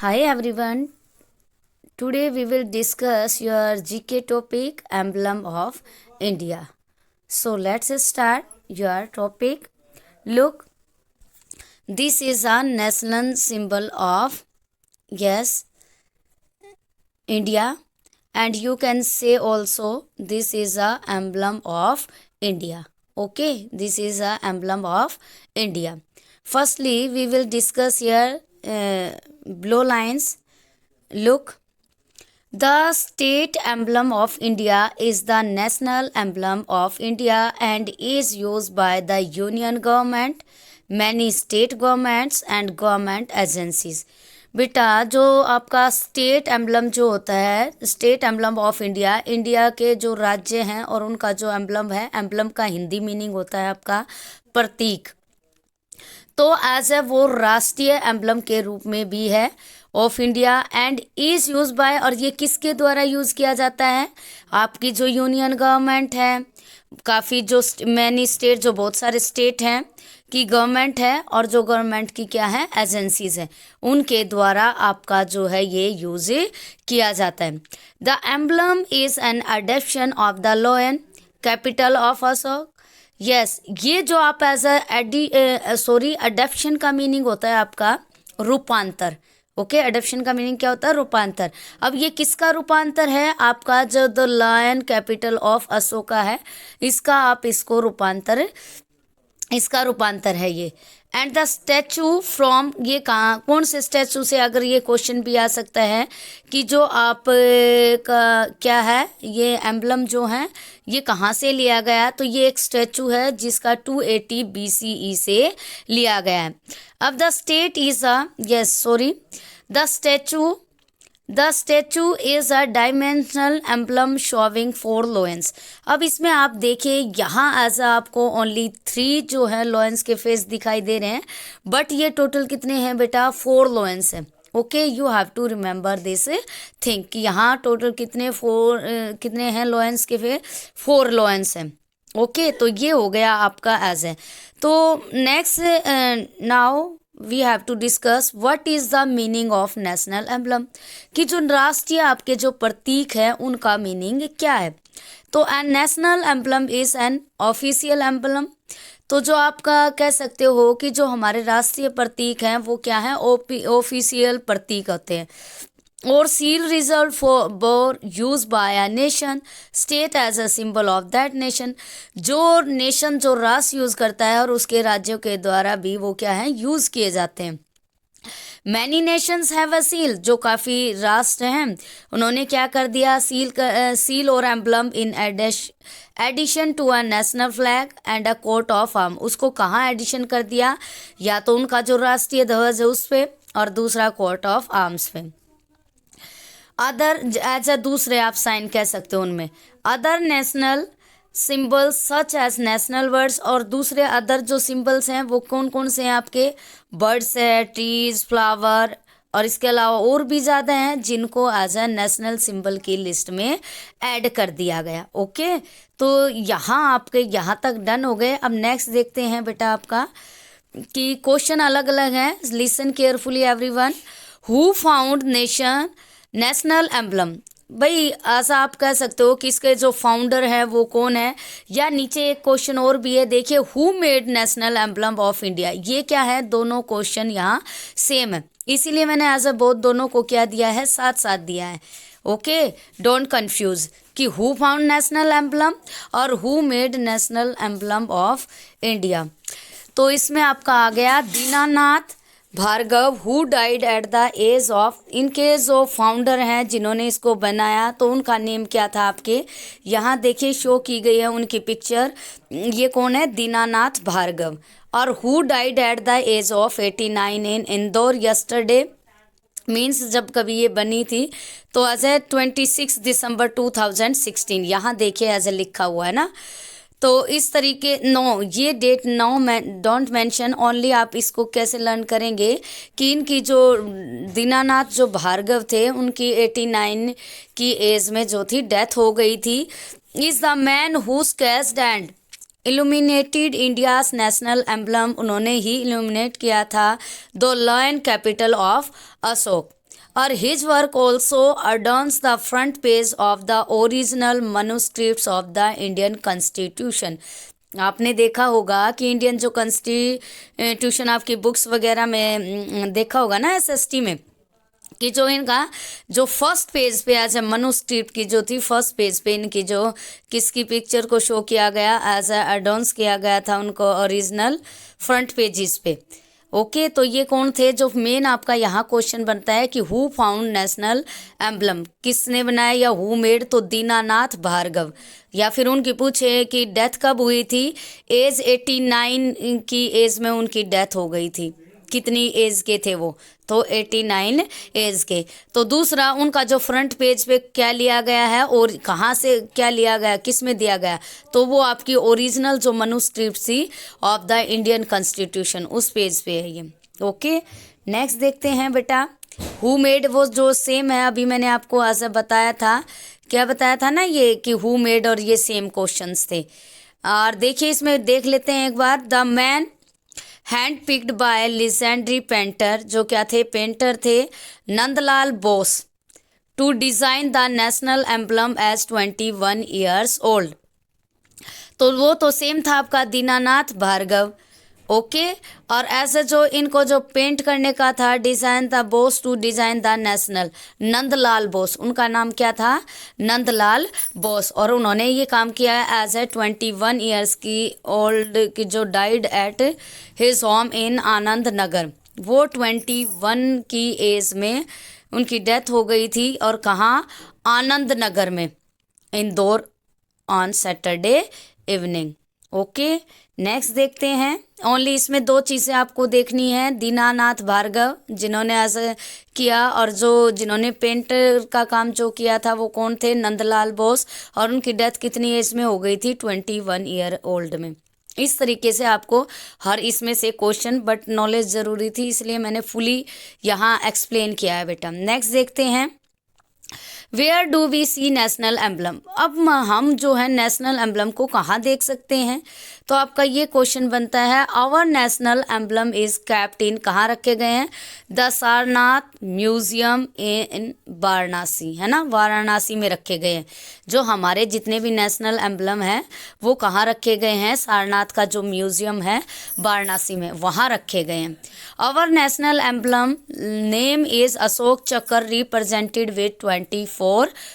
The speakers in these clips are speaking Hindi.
Hi everyone. Today we will discuss your GK topic emblem of India. So let's start your topic. Look, this is a national symbol of yes India, and you can say also this is a emblem of India. Okay, this is a emblem of India. Firstly, we will discuss here below lines. Look, the state emblem of India is the national emblem of India and is used by the union government, many state governments and government agencies. बेटा जो आपका स्टेट एम्बलम जो होता है, state emblem of India, India के जो राज्य हैं और उनका जो एम्बलम है, एम्बलम का हिंदी मीनिंग होता है आपका प्रतीक। तो एज ए वो राष्ट्रीय एम्बलम के रूप में भी है of India and is use by, और ये किसके द्वारा यूज किया जाता है? आपकी जो यूनियन गवर्नमेंट है, काफ़ी जो मैनी स्टेट, जो बहुत सारे स्टेट हैं की गवर्नमेंट है, और जो गवर्नमेंट की क्या है एजेंसीज हैं, उनके द्वारा आपका जो है ये यूज किया जाता है। The emblem is an adaptation of the lion capital of Ashok. Yes, ये जो आप एज अडेप्शन का मीनिंग होता है आपका रूपांतर। ओके, अडेप्शन का मीनिंग क्या होता है? रूपांतर। अब ये किसका रूपांतर है? आपका जो the lion capital of Ashoka है, इसका आप इसको रूपांतर, इसका रूपांतर है ये। एंड द स्टैचू फ्रॉम, ये कहाँ, कौन से स्टैचू से, अगर ये क्वेश्चन भी आ सकता है कि जो आप का क्या है, ये एम्बलम जो है ये कहाँ से लिया गया? तो ये एक स्टैचू है जिसका 280 BCE से लिया गया है। अब the state is a the statue is a dimensional emblem showing 4 लोयंस। अब इसमें आप देखिए, यहाँ एज आपको ओनली 3 जो है लोयंस के फेस दिखाई दे रहे हैं, बट ये टोटल कितने हैं बेटा? 4 लोयंस हैं। Okay, you have to remember this thing कि यहाँ टोटल कितने हैं लोयंस के फेस? 4 लोयंस हैं। ओके, तो ये हो गया आपका एज है। तो next now we have to discuss what is the meaning of national emblem, कि जो राष्ट्रीय आपके जो प्रतीक है उनका मीनिंग क्या है। तो an national emblem is an official emblem. तो जो आपका कह सकते हो कि जो हमारे राष्ट्रीय प्रतीक हैं वो क्या है? ऑफिशियल प्रतीक होते हैं। और seal reserve for use by a nation state as a symbol of that nation. जो नेशन, जो राष्ट्र यूज करता है और उसके राज्यों के द्वारा भी वो क्या है? यूज किए जाते हैं। Many Nations have a seal, जो काफ़ी राष्ट्र हैं उन्होंने क्या कर दिया? सील और emblem in addition to a national flag and a coat of arm. उसको कहाँ एडिशन कर दिया? या तो उनका जो राष्ट्रीय ध्वज है उस पे, और दूसरा कोट ऑफ आर्म्स पे। अदर एज अ दूसरे आप साइन कह सकते हो उनमें। Other national symbols such as national words, और दूसरे अदर जो सिंबल्स हैं वो कौन कौन से हैं आपके? बर्ड्स है, ट्रीज, फ्लावर, और इसके अलावा और भी ज़्यादा हैं जिनको एज अ नेशनल सिंबल की लिस्ट में ऐड कर दिया गया। ओके, तो यहाँ आपके यहाँ तक डन हो गए। अब नेक्स्ट देखते हैं बेटा आपका कि क्वेश्चन अलग अलग हैं। Listen carefully everyone. Who found national emblem? भाई ऐसा आप कह सकते हो कि इसके जो फाउंडर है वो कौन है, या नीचे एक क्वेश्चन और भी है, देखिए, who made national emblem of India. ये क्या है? दोनों क्वेश्चन यहाँ सेम है, इसीलिए मैंने एज अ बोथ दोनों को क्या दिया है? साथ साथ दिया है। ओके, डोंट कंफ्यूज कि हु फाउंड नेशनल एम्बलम और who made national emblem of India. तो इसमें आपका आ गया Dinanath Bhargava, who died at the age of, इनके जो फाउंडर हैं जिन्होंने इसको बनाया, तो उनका नेम क्या था आपके? यहाँ देखिए शो की गई है उनकी पिक्चर। ये कौन है? दीनानाथ भार्गव। और who died at the age of 89 in Indore yesterday, means जब कभी ये बनी थी, तो एज ए 26 दिसंबर 2016। यहाँ देखिए एज ए लिखा हुआ है ना। तो इस तरीके, नो ये date no don't mention only. आप इसको कैसे लर्न करेंगे कि इनकी जो दीनानाथ जो भार्गव थे उनकी 89 की एज में जो थी डेथ हो गई थी। Is the man who sketched and illuminated India's national emblem, उन्होंने ही इल्यूमिनेट किया था the lion capital of Ashoka. और his work also adorns the front page of the original manuscripts of the Indian constitution. आपने देखा होगा कि इंडियन जो कॉन्स्टिट्यूशन आपकी बुक्स वगैरह में देखा होगा ना एसएसटी में, कि जो इनका जो फर्स्ट पेज पे एज ए मनुस्क्रिप्ट की जो थी, फर्स्ट पेज पे इनकी जो किसकी पिक्चर को शो किया गया, एज ए एडॉन्स किया गया था उनको ओरिजिनल फ्रंट पेजेस पे। ओके, तो ये कौन थे? जो मेन आपका यहाँ क्वेश्चन बनता है कि हु फाउंड नेशनल एम्बलम, किसने बनाया या हु मेड, तो दीनानाथ भार्गव। या फिर उनकी पूछे कि डेथ कब हुई थी, एज 89 की एज में उनकी डेथ हो गई थी। कितनी एज के थे वो? तो 89 एज के। तो दूसरा, उनका जो फ्रंट पेज पे क्या लिया गया है और कहाँ से क्या लिया गया, किस में दिया गया, तो वो आपकी ओरिजिनल जो मनुस्क्रिप्ट थी ऑफ द इंडियन कॉन्स्टिट्यूशन, उस पेज पे है ये। ओके, नेक्स्ट देखते हैं बेटा। हु मेड, वो जो सेम है, अभी मैंने आपको ऐसा बताया था, क्या बताया था ना ये, कि हु मेड और ये सेम क्वेश्चंस थे। और देखिए इसमें देख लेते हैं एक बार। The man handpicked by legendary painter, जो क्या थे? पेंटर थे, Nandlal Bose, to design the national emblem as 21 years old. तो वो तो सेम था आपका दीनानाथ भार्गव। ओके, और ऐसे जो इनको जो पेंट करने का था, design the Bose to design the national, Nandlal Bose, उनका नाम क्या था? नंदलाल बोस। और उन्होंने ये काम किया है एज ए 21 ईयर्स की ओल्ड की, जो died at his home in Anand Nagar. वो 21 की एज में उनकी डेथ हो गई थी, और कहाँ? आनंद नगर में, Indore, on Saturday evening. Okay, next देखते हैं। ओनली इसमें दो चीज़ें आपको देखनी है, दीनानाथ भार्गव जिन्होंने ऐसा किया, और जो जिन्होंने पेंटर का काम जो किया था वो कौन थे? नंदलाल बोस। और उनकी डेथ कितनी एज में हो गई थी? 21 ईयर ओल्ड में। इस तरीके से आपको हर इसमें से क्वेश्चन, बट नॉलेज ज़रूरी थी इसलिए मैंने फुली यहाँ एक्सप्लेन किया है बेटा। नेक्स्ट देखते हैं। Where do we see national emblem. अब हम जो है नेशनल एम्बलम को कहाँ देख सकते हैं? तो आपका ये क्वेश्चन बनता है, our national emblem is kept in, कहाँ रखे गए हैं? The Sarnath museum in Varanasi, है ना, वाराणसी में रखे गए हैं। जो हमारे जितने भी नेशनल एम्बलम है वो कहाँ रखे गए हैं? सारनाथ का जो म्यूजियम है वाराणसी में, वहाँ रखे गए हैं। Our national emblem name is Ashok Chakra represented with 24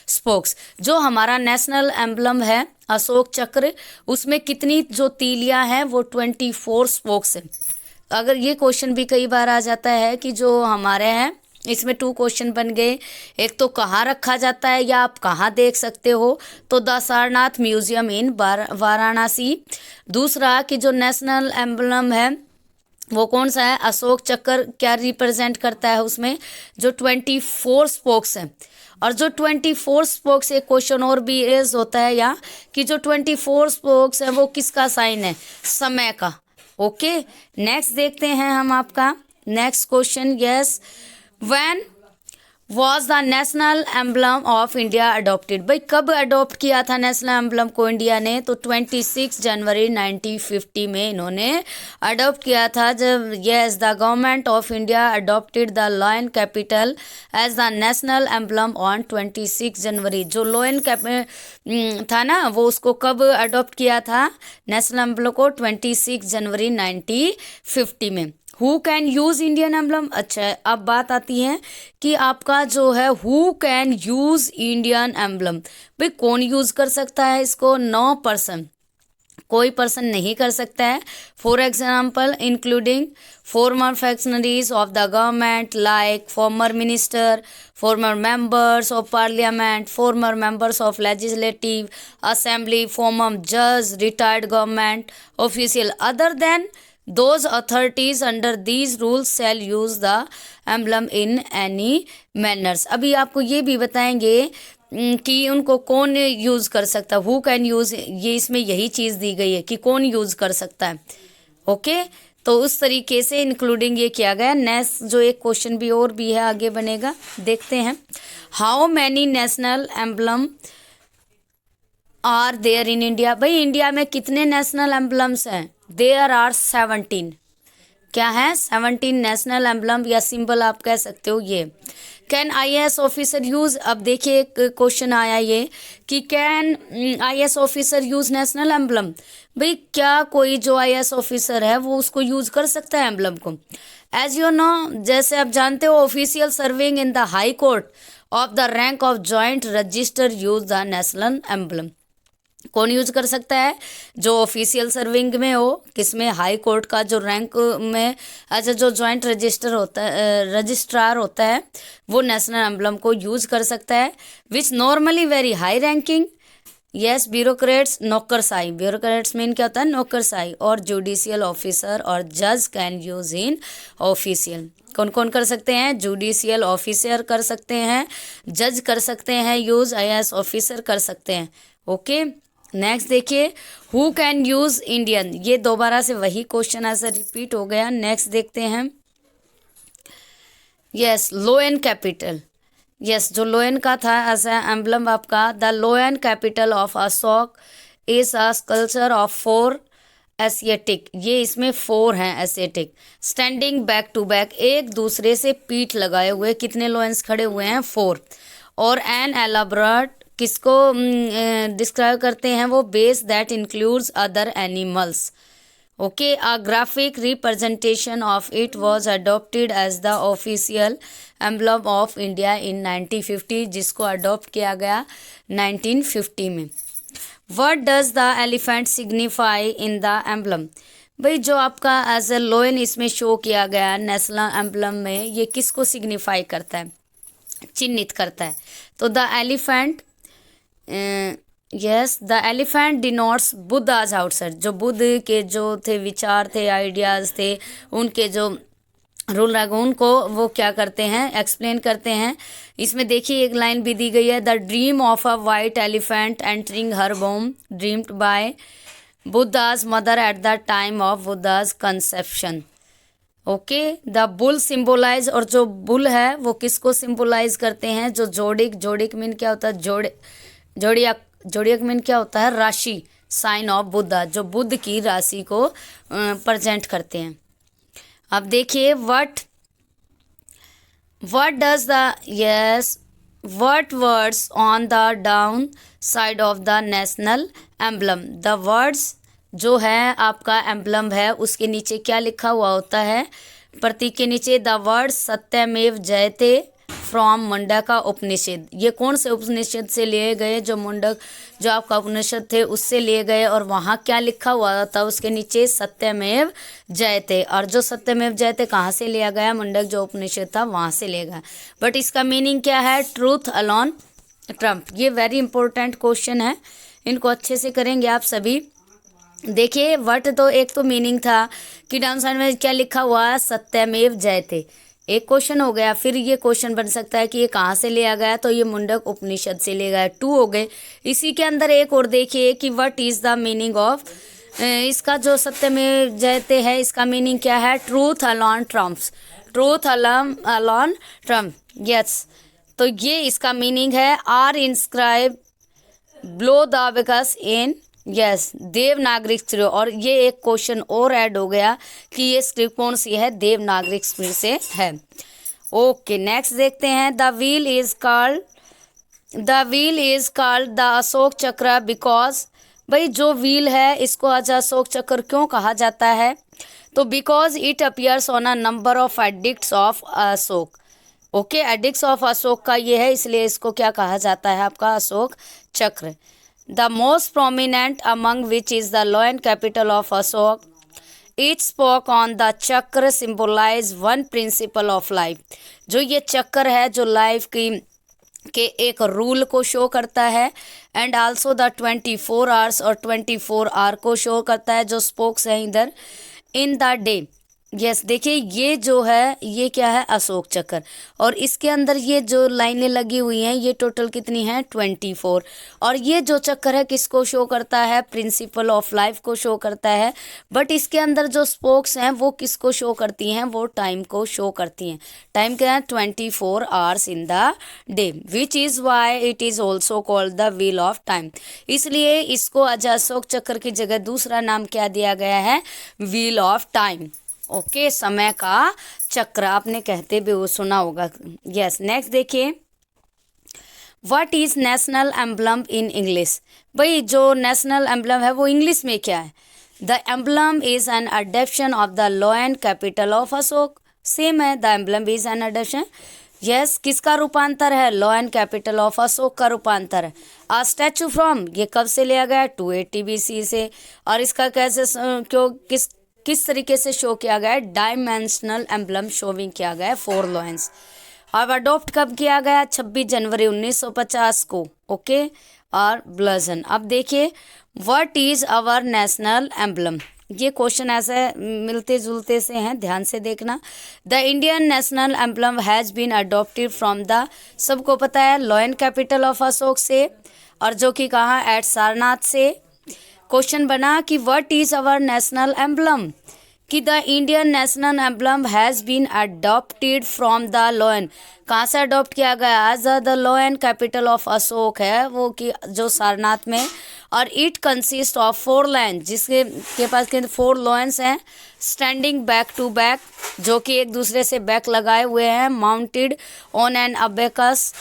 spokes. जो हमारा नेशनल एम्बलम है अशोक चक्र, उसमें कितनी जो तीलियां हैं? वो 24 स्पोक्स हैं। अगर ये क्वेश्चन भी कई बार आ जाता है कि जो हमारे हैं, इसमें 2 क्वेश्चन बन गए। एक तो कहाँ रखा जाता है या आप कहाँ देख सकते हो, तो the Sarnath museum in Varanasi. दूसरा कि जो नेशनल एम्बलम है वो कौन सा है? अशोक चक्र क्या रिप्रेजेंट करता है उसमें? जो 24 स्पोक्स हैं। और जो 24 स्पोक्स, एक क्वेश्चन और भी रेज होता है यहाँ कि जो 24 स्पोक्स है वो किसका साइन है? समय का। ओके, नेक्स्ट देखते हैं हम आपका next question. Yes, when was the national emblem of India adopted. भाई कब अडॉप्ट किया था नेशनल एम्बलम को इंडिया ने? तो 26 जनवरी 1950 में इन्होंने अडॉप्ट किया था, जब yes the government of India adopted the lion capital as the national emblem on 26 January. जो लॉयन था ना, वो उसको कब अडॉप्ट किया था नेशनल एम्बलम को? 26 जनवरी 1950 में। Who can use Indian emblem. अच्छा, अब बात आती है कि आपका जो है who can use Indian emblem. भाई कौन यूज़ कर सकता है इसको? 9 पर्सन, कोई पर्सन नहीं कर सकता है। For example including former functionaries of the government like former minister, former members of parliament, former members of legislative assembly, former जज, retired government official other than those authorities under these rules shall use the emblem in any manners। अभी आपको ये भी बताएंगे कि उनको कौन यूज़ कर सकता है, हु कैन यूज़, ये इसमें यही चीज़ दी गई है कि कौन यूज़ कर सकता है। ओके, तो उस तरीके से इंक्लूडिंग ये किया गया। नेक्स्ट जो एक क्वेश्चन भी और भी है आगे बनेगा, देखते हैं। How many national emblem are there in India. भाई इंडिया में कितने नेशनल एम्बलम्स हैं? There are 17। क्या है? 17 नेशनल एम्बलम या सिंबल आप कह सकते हो। ये कैन IAS ऑफिसर यूज, अब देखिए एक क्वेश्चन आया ये कि can IAS officer use national emblem. भाई क्या कोई जो IAS ऑफिसर है वो उसको यूज कर सकता है एम्बलम को। एज यू नो, जैसे आप जानते हो, official serving in the high court of the rank of joint register use the national emblem. कौन यूज कर सकता है? जो ऑफिशियल सर्विंग में हो, किसमें? हाई कोर्ट का जो रैंक में, अच्छा, जो जॉइंट रजिस्टर होता है, रजिस्ट्रार होता है, वो नेशनल एम्बलम को यूज कर सकता है। विच normally very high ranking, yes, bureaucrats, नौकरशाही, ब्यूरोक्रेट्स मीन क्या होता है? नौकरशाही, और जुडिशियल ऑफिसर और जज कैन यूज इन ऑफिशियल। कौन कौन कर सकते हैं? जुडिशियल ऑफिसर कर सकते हैं, जज कर सकते हैं यूज, IAS ऑफिसर कर सकते हैं। ओके, नेक्स्ट देखिए, हु कैन यूज इंडियन, ये दोबारा से वही क्वेश्चन ऐसा रिपीट हो गया। नेक्स्ट देखते हैं, यस, लोयन कैपिटल, यस, जो लोयन का था ऐसा एम्बलम आपका, the lion capital of Ashok is a sculpture of 4 Asiatic, ये इसमें 4 हैं Asiatic, standing back to back, एक दूसरे से पीठ लगाए हुए। कितने लोयंस खड़े हुए हैं? 4। और एन एलाबरेट, किसको डिस्क्राइब करते हैं वो? Base that includes other animals. Okay, a graphic representation of it was adopted as the official emblem of India in 1950, जिसको अडॉप्ट किया गया 1950 में। What does the elephant signify in the emblem? भाई जो आपका एज ए लोयन इसमें शो किया गया नेशनल एम्बलम में, ये किसको सिग्निफाई करता है, चिन्हित करता है? तो the elephant, yes, the elephant denotes Buddha's outside, जो बुद्ध के जो थे विचार थे, आइडियाज़ थे, उनके जो रूल रगून को वो क्या करते हैं? एक्सप्लेन करते हैं। इसमें देखिए एक लाइन भी दी गई है, the dream of a white elephant entering her home dreamed by Buddha's mother at the time of Buddha's conception. Okay, the bull symbolise, और जो बुल है वो किसको सिंबोलाइज करते हैं? जो जोडिक, जोडिक मीन क्या होता है? जोड़ियक, जोड़ियक मीन क्या होता है? राशि, साइन ऑफ बुद्धा, जो बुद्ध की राशि को प्रेजेंट करते हैं। अब देखिए, what does the, yes, what words on the down side of the national emblem? The words जो है आपका एम्बलम है उसके नीचे क्या लिखा हुआ होता है? प्रतीक के नीचे द वर्ड सत्यमेव जयते फ्रॉम मुंडका उपनिषद। ये कौन से उपनिषद से लिए गए? जो मुंडक, जो आपका उपनिषद थे उससे लिए गए, और वहाँ क्या लिखा हुआ था? उसके नीचे सत्यमेव जयते। और जो सत्यमेव जयते कहाँ से लिया गया? मुंडक जो उपनिषद था वहाँ से लिया गया। बट इसका मीनिंग क्या है? Truth alone Trump. ये वेरी इंपॉर्टेंट क्वेश्चन है, इनको अच्छे से करेंगे आप सभी। देखिए, वट तो एक तो मीनिंग था कि डाउन साइड में क्या लिखा हुआ? सत्यमेव जयते, एक क्वेश्चन हो गया। फिर ये क्वेश्चन बन सकता है कि ये कहाँ से लिया गया? तो ये मुंडक उपनिषद से लिया गया, 2 हो गए। इसी के अंदर एक और देखिए कि what is the meaning of, इसका जो सत्यमेव जयते है इसका मीनिंग क्या है? Truth alone triumphs, truth alone triumph, yes. तो ये इसका मीनिंग है। Are inscribe below the abacus in, yes, Devanagari script. और ये एक क्वेश्चन और ऐड हो गया कि ये स्क्रिप्ट कौन सी है? देवनागरिक स्क्रिप्ट से है। ओके, नेक्स्ट देखते हैं, the wheel is called the Ashok चक्र बिकॉज, भाई जो व्हील है इसको आज अशोक चक्र क्यों कहा जाता है? तो because it appears on a number of addicts of Ashok. Okay, addicts of Ashok का ये है, इसलिए इसको क्या कहा जाता है? आपका अशोक चक्र। The most prominent among which is the lion capital of Ashok. Each spoke on the चक्र symbolize one principle of life. जो ये चक्र है जो लाइफ की के एक रूल को शो करता है, एंड आल्सो द 24 आवर्स और 24 आवर को शो करता है, जो स्पोक्स हैं इधर इन द डे। यस, देखिए ये जो है ये क्या है? अशोक चक्र। और इसके अंदर ये जो लाइनें लगी हुई हैं ये टोटल कितनी हैं? 24। और ये जो चक्र है किसको शो करता है? प्रिंसिपल ऑफ लाइफ को शो करता है। बट इसके अंदर जो स्पोक्स हैं वो किसको शो करती हैं? वो टाइम को शो करती हैं। टाइम क्या है? 24 hours in the day, which is why it is also called the wheel of time. इसलिए इसको आज अशोक चक्र की जगह दूसरा नाम क्या दिया गया है? Wheel of time. ओके, समय का चक्र आपने कहते भी वो सुना होगा। यस, नेक्स्ट देखिए, what is national emblem in English. भाई जो नेशनल एम्बलम है वो इंग्लिश में क्या है? The emblem is an adaptation of the lion capital of Ashoka. Same है, the emblem is an adaptation. Yes, किसका रूपांतर है? लॉयन कैपिटल ऑफ अशोक का रूपांतर है। आ स्टैचू फ्रॉम, ये कब से लिया गया? 280 BC से। और इसका कैसे क्यों किस तरीके से शो किया गया है? डायमेंशनल एम्बलम शोविंग किया गया है 4 लॉयंस। अब अडॉप्ट कब किया गया? 26 जनवरी 1950 को। ओके, और ब्लजन। अब देखिए, what is our national emblem. ये क्वेश्चन ऐसे मिलते जुलते से हैं, ध्यान से देखना। The Indian national emblem has been adopted from the, सबको पता है, लॉयन कैपिटल ऑफ अशोक से, और जो कि कहाँ? एट सारनाथ से। क्वेश्चन बना कि what is our national emblem, कि the Indian national emblem has been adopted from the lion, कहाँ से अडॉप्ट किया गया? As the lion capital of Ashoka है वो, कि जो सारनाथ में। और इट कंसिस्ट ऑफ 4 लाइन, जिसके के पास 4 लॉयंस हैं, स्टैंडिंग बैक टू बैक, जो कि एक दूसरे से बैक लगाए हुए हैं, mounted on an abacus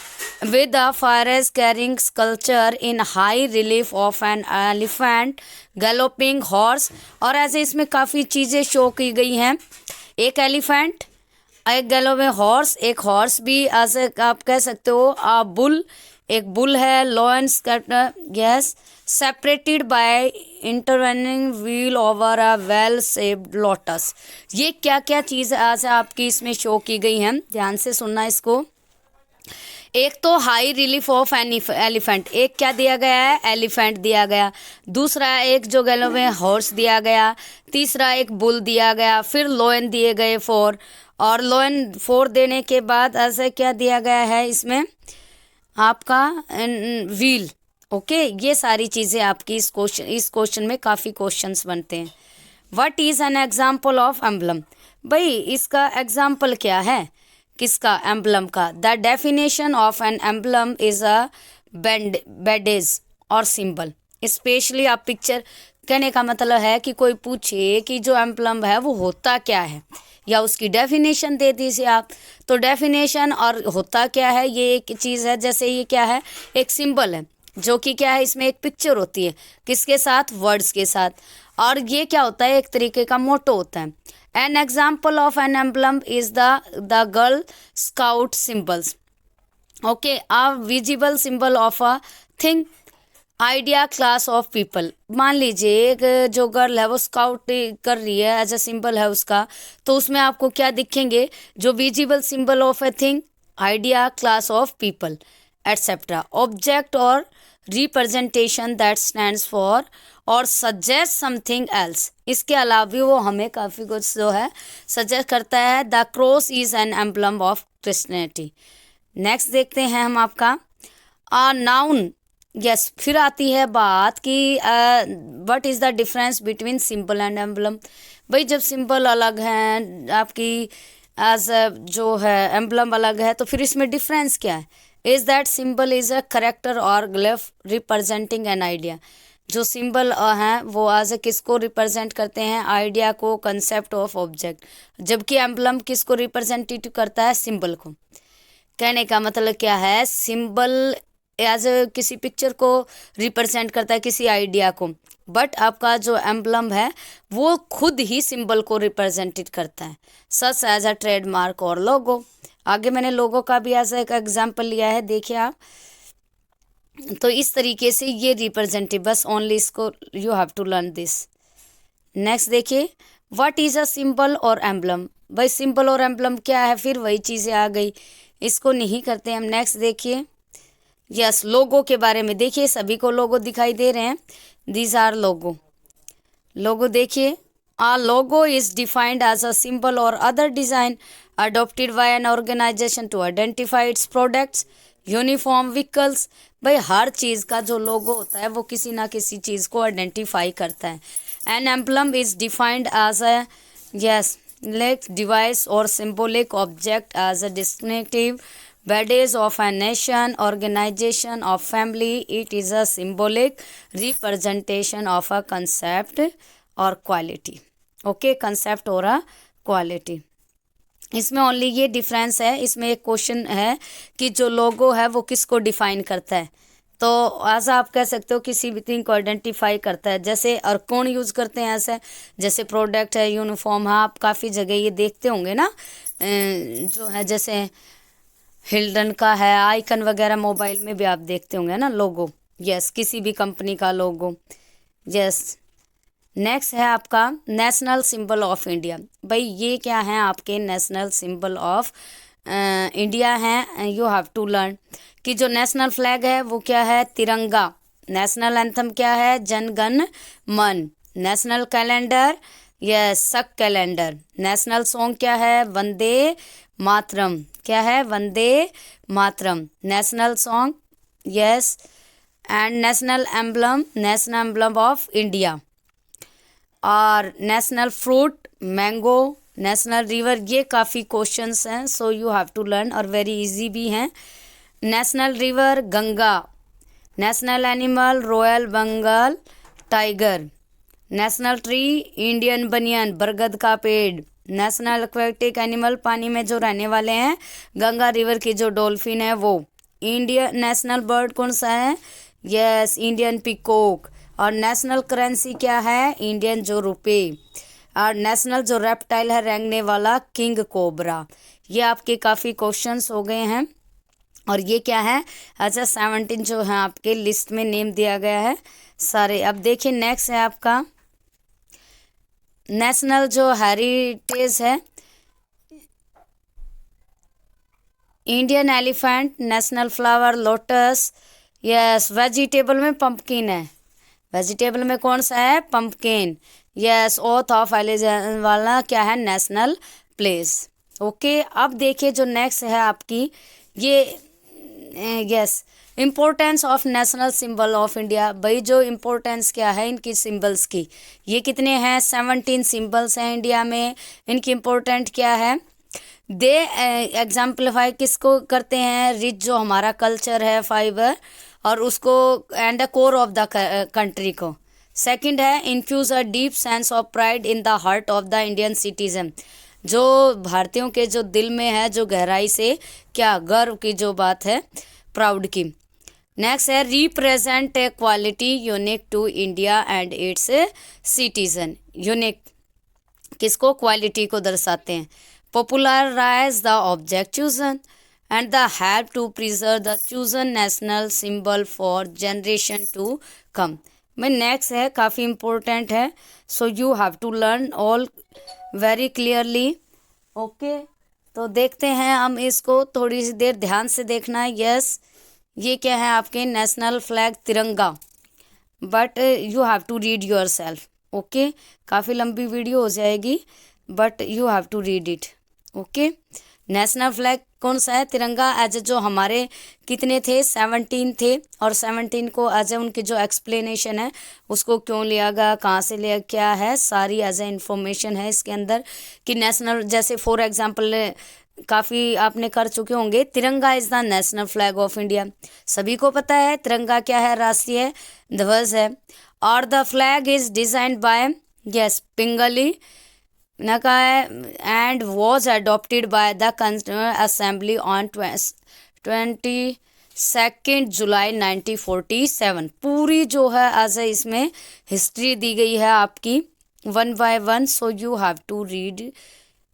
with a frieze carrying sculpture in high relief of an elephant galloping horse. और ऐसे इसमें काफ़ी चीज़ें शो की गई हैं, एक एलिफेंट, एक गैलोपिंग हॉर्स, एक हॉर्स भी ऐसे आप कह सकते हो, बुल, एक बुल है, lions yes, separated by intervening wheel over a well shaped lotus. ये क्या क्या चीज़ आज आपकी इसमें शो की गई हैं, ध्यान से सुनना इसको। एक तो हाई रिलीफ ऑफ एलिफेंट, एक क्या दिया गया है? एलिफेंट दिया गया। दूसरा एक जो गैलो में हॉर्स दिया गया। तीसरा एक बुल दिया गया। फिर लोयन दिए गए 4, और लोयन 4 देने के बाद ऐसे क्या दिया गया है इसमें आपका? व्हील। ओके, ये सारी चीज़ें आपकी इस क्वेश्चन में काफ़ी क्वेश्चंस बनते हैं। What is an example of emblem. भाई इसका एग्जाम्पल क्या है? किसका? एम्बलम का। The definition of an emblem is a badge or symbol. Specially आप पिक्चर, कहने का मतलब है कि कोई पूछे कि जो एम्बलम है वो होता क्या है, या उसकी डेफिनेशन दे दीजिए आप। तो डेफिनेशन और होता क्या है, ये एक चीज़ है। जैसे ये क्या है? एक सिंबल है, जो कि क्या है? इसमें एक पिक्चर होती है, किसके साथ? वर्ड्स के साथ। और ये क्या होता है? एक तरीके का मोटो होता है। An example of an emblem is the girl scout symbols. Okay, a visible symbol of a thing, idea, class of people. मान लीजिए एक जो गर्ल है वो स्काउट कर रही है, एज अ सिंबल है उसका, तो उसमें आपको क्या दिखेंगे? जो visible symbol of a thing, idea, class of people, etcetera. Object और रिप्रेजेंटेशन दैट स्टैंड्स फॉर और सजेस्ट समथिंग एल्स। इसके अलावा भी वो हमें काफ़ी कुछ जो है सजेस्ट करता है। The cross is an emblem of Christianity. Next देखते हैं हम आपका नाउन। यस, फिर आती है बात कि what is the difference between symbol and emblem. भाई जब सिंबल अलग हैं आपकी, एज जो है एम्बलम अलग है, तो फिर इसमें डिफरेंस क्या है? Is that symbol is a character और ग्लिफ रिप्रेजेंटिंग एन आइडिया। जो सिंबल हैं वो एज ए किसको रिप्रेजेंट करते हैं? आइडिया को, कंसेप्ट ऑफ ऑब्जेक्ट। जबकि एम्बलम किसको रिप्रेजेंटेटिव करता है? सिंबल को। कहने का मतलब क्या है? सिंबल एज ए किसी पिक्चर को रिप्रेजेंट करता है, किसी आइडिया को, बट आपका जो एम्बलम है वो खुद ही सिंबल को रिप्रेजेंटेड करता है, सच एज अ ट्रेडमार्क और लोगो। आगे मैंने लोगो का भी एज एक एग्जाम्पल लिया है, देखिए आप। तो इस तरीके से ये रिप्रेजेंटेटिव, बस ओनली इसको you have to learn this. Next देखिए, व्हाट इज़ अ सिंबल और एम्बलम। भाई सिंबल और एम्बलम क्या है? फिर वही चीज़ें आ गई, इसको नहीं करते हम। नेक्स्ट देखिए, यस, लोगो के बारे में देखिए। सभी को लोगो दिखाई दे रहे हैं, दीज आर लोगो। लोगो देखिए, a logo is defined as a symbol or other design adopted by an organization to identify its products, uniform vehicles. भाई हर चीज़ का जो लोगो होता है वो किसी ना किसी चीज़ को आइडेंटिफाई करता है। An emblem is defined as a yes device or symbolic object as a distinctive badge of a nation, organization of family. It is a symbolic representation of a concept or quality. Okay, concept or a quality. इसमें ओनली ये डिफरेंस है, इसमें एक क्वेश्चन है कि जो लोगो है वो किसको डिफाइन करता है। तो ऐसा आप कह सकते हो किसी भी थिंग को आइडेंटिफाई करता है। जैसे और कौन यूज़ करते हैं ऐसा, जैसे प्रोडक्ट है, यूनिफॉर्म है, आप काफ़ी जगह ये देखते होंगे ना, जो है जैसे हिल्डन का है आइकन वगैरह, मोबाइल में भी आप देखते होंगे ना लोगो। यस, किसी भी कंपनी का लोगो। यस, नेक्स्ट है आपका नेशनल सिंबल ऑफ इंडिया। भाई ये क्या है आपके नेशनल सिंबल ऑफ इंडिया है। यू हैव टू लर्न कि जो नेशनल फ्लैग है वो क्या है, तिरंगा। नेशनल एंथम क्या है, Jana Gana Mana. National calendar, yes Saka calendar. National song क्या है, वंदे मातरम। क्या है, Vande Mataram national song. Yes, and national emblem of India. और national fruit mango. National river, ये काफ़ी क्वेश्चंस हैं, so you have to learn, और वेरी इजी भी हैं। National river Ganga. National animal royal Bengal tiger. National tree Indian banyan, बरगद का पेड़। नेशनल एक्वेटिक एनिमल, पानी में जो रहने वाले हैं, गंगा रिवर की जो डॉल्फिन है वो। इंडियन नेशनल बर्ड कौन सा है, यस इंडियन पिकॉक। और नेशनल करेंसी क्या है, इंडियन जो रुपए। और नेशनल जो रेप्टाइल है रेंगने वाला, किंग कोबरा। ये आपके काफ़ी क्वेश्चंस हो गए हैं। और ये क्या है, अच्छा 17 जो है आपके लिस्ट में नेम दिया गया है सारे। अब देखिए नेक्स्ट है आपका नेशनल जो हेरिटेज है, Indian elephant. National flower lotus. Yes, vegetable में पंपकिन है। वेजिटेबल में कौन सा है, पंपकिन। यस, ओथ ऑफ एलिजान वाला क्या है, नेशनल प्लेस। ओके, अब देखिए जो नेक्स्ट है आपकी ये, yes importance of national symbol of India. भाई जो इम्पोर्टेंस क्या है इनकी सिंबल्स की, ये कितने हैं, 17 सिंबल्स हैं इंडिया में। इनकी इम्पोर्टेंट क्या है, दे एग्जाम्पलीफाई किसको करते हैं, रिच जो हमारा कल्चर है, फाइबर, और उसको and the core of the country को। सेकंड है infuse a deep sense of pride in the heart of the Indian citizen. जो भारतीयों के जो दिल में है, जो गहराई से क्या गर्व की जो बात है, प्राउड की। नेक्स्ट है represent a quality unique to India and its citizen. Unique किसको, क्वालिटी को दर्शाते हैं। popularize the object chosen and the help to preserve the chosen national symbol for generation to come। मैं नेक्स्ट है काफ़ी इम्पोर्टेंट है, so you have to learn all very clearly. Okay, तो देखते हैं हम इसको, थोड़ी सी देर ध्यान से देखना है। यस, ये क्या है आपके national flag Tiranga, but you have to read yourself. Okay, काफ़ी लंबी वीडियो हो जाएगी but you have to read it. Okay, national flag कौन सा है, तिरंगा। एज जो हमारे कितने थे, 17 थे, और 17 को एज ए उनकी जो एक्सप्लेनेशन है उसको क्यों लिया गया, कहाँ से लिया, क्या है, सारी एज ए इंफॉर्मेशन है इसके अंदर। कि नेशनल, जैसे फॉर एग्जांपल काफ़ी आपने कर चुके होंगे, तिरंगा is the national flag of India. सभी को पता है तिरंगा क्या है, राष्ट्रीय ध्वज है। और the flag is designed by, yes Pingali Venkayya and was adopted by the constituent assembly on 22 July 1947। पूरी जो है एज ए इसमें हिस्ट्री दी गई है आपकी 1 by 1, so you have to read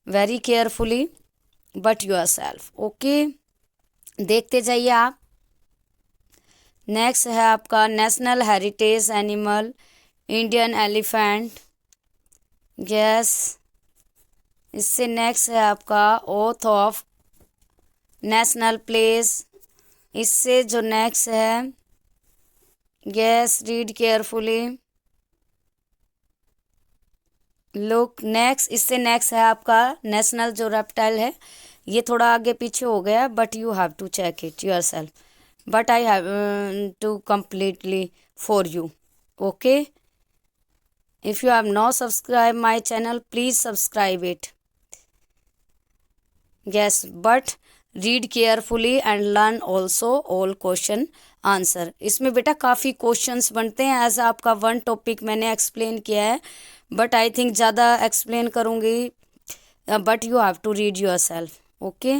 very carefully but yourself. Okay, देखते जाइए आप। नेक्स्ट है आपका national heritage animal, Indian elephant. Yes, इससे नेक्स्ट है आपका ओथ ऑफ नेशनल प्लेस। इससे जो नेक्स्ट है, yes read carefully, look next. इससे नेक्स्ट है आपका नेशनल जो रेप्टाइल है, ये थोड़ा आगे पीछे हो गया but you have to check it yourself, but I have to completely for you. Okay, if you have not subscribed my channel, please subscribe it. Yes, but read carefully and learn also all question answer। इसमें बेटा काफ़ी क्वेश्चंस बनते हैं, एज आपका वन टॉपिक मैंने एक्सप्लेन किया है, बट आई थिंक ज़्यादा एक्सप्लेन करूँगी but you have to read yourself. Okay,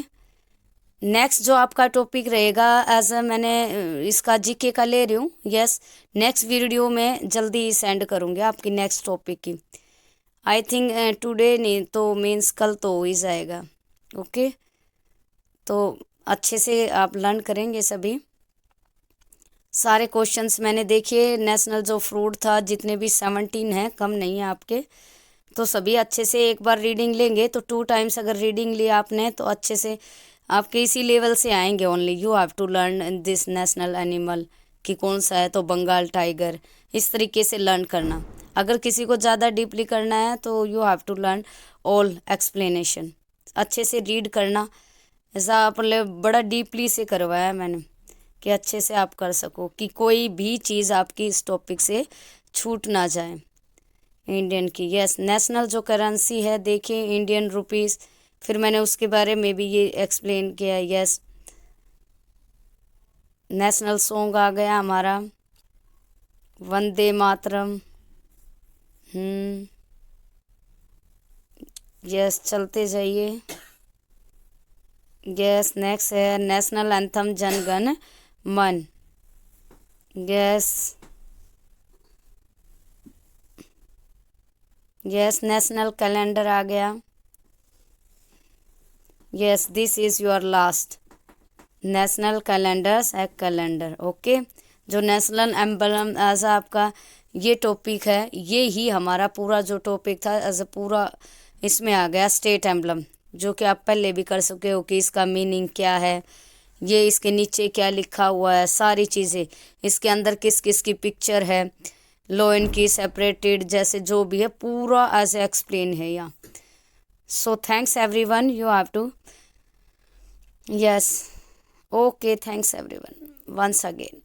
next जो आपका टॉपिक रहेगा, एज मैंने इसका जीके का ले रही हूँ। यस, नेक्स्ट वीडियो में जल्दी सेंड करूँगी आपकी नेक्स्ट टॉपिक की। आई थिंक टुडे नहीं तो मीन्स कल तो हो ही जाएगा। ओके, तो अच्छे से आप लर्न करेंगे सभी। सारे क्वेश्चंस मैंने देखिए, नेशनल जो फ्रूट था जितने भी 17 हैं, कम नहीं है आपके, तो सभी अच्छे से एक बार रीडिंग लेंगे तो 2 टाइम्स अगर रीडिंग लिया आपने तो अच्छे से आपके इसी लेवल से आएंगे। Only you have to learn this national animal कि कौन सा है, तो बंगाल टाइगर, इस तरीके से लर्न करना। अगर किसी को ज़्यादा डीपली करना है तो you have to learn all explanation, अच्छे से रीड करना। ऐसा अपने बड़ा डीपली से करवाया है मैंने कि अच्छे से आप कर सको, कि कोई भी चीज़ आपकी इस टॉपिक से छूट ना जाए। इंडियन की, यस, नेशनल जो करेंसी है देखिए इंडियन रुपीस, फिर मैंने उसके बारे में भी ये एक्सप्लेन किया। यस, नेशनल सॉन्ग आ गया हमारा वंदे मातरम। यस, चलते जाइए। यस, नेक्स्ट है नेशनल एंथम जन गण मन। यस, यस, नेशनल कैलेंडर आ गया। Yes, this is your last national calendars है कैलेंडर। ओके, जो नेशनल एम्बलम एज आपका ये टॉपिक है, ये ही हमारा पूरा जो टॉपिक था एज अ पूरा इसमें आ गया स्टेट एम्बलम, जो कि आप पहले भी कर सके हो कि इसका मीनिंग क्या है, ये इसके नीचे क्या लिखा हुआ है, सारी चीज़ें इसके अंदर किस किस की पिक्चर है, लोन की सेपरेटेड, जैसे जो भी है पूरा एज एक्सप्लेन है यहाँ। So thanks everyone, you have to, yes, okay, thanks everyone once again.